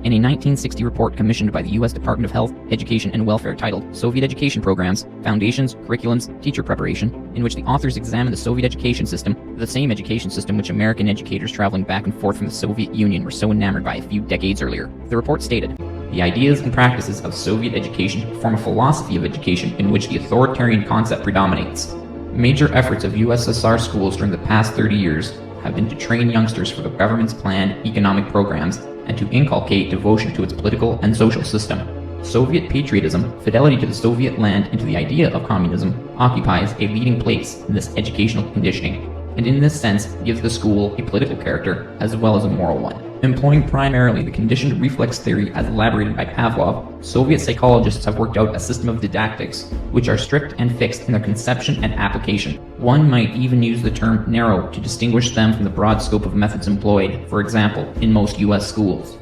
In a 1960 report commissioned by the U.S. Department of Health, Education, and Welfare titled Soviet Education Programs, Foundations, Curriculums, Teacher Preparation, in which the authors examined the Soviet education system, the same education system which American educators traveling back and forth from the Soviet Union were so enamored by a few decades earlier. The report stated, "The ideas and practices of Soviet education form a philosophy of education in which the authoritarian concept predominates. Major efforts of USSR schools during the past 30 years have been to train youngsters for the government's planned economic programs and to inculcate devotion to its political and social system. Soviet patriotism, fidelity to the Soviet land and to the idea of communism, occupies a leading place in this educational conditioning, and in this sense gives the school a political character as well as a moral one." Employing primarily the conditioned reflex theory as elaborated by Pavlov, Soviet psychologists have worked out a system of didactics which are strict and fixed in their conception and application. One might even use the term narrow to distinguish them from the broad scope of methods employed, for example, in most US schools.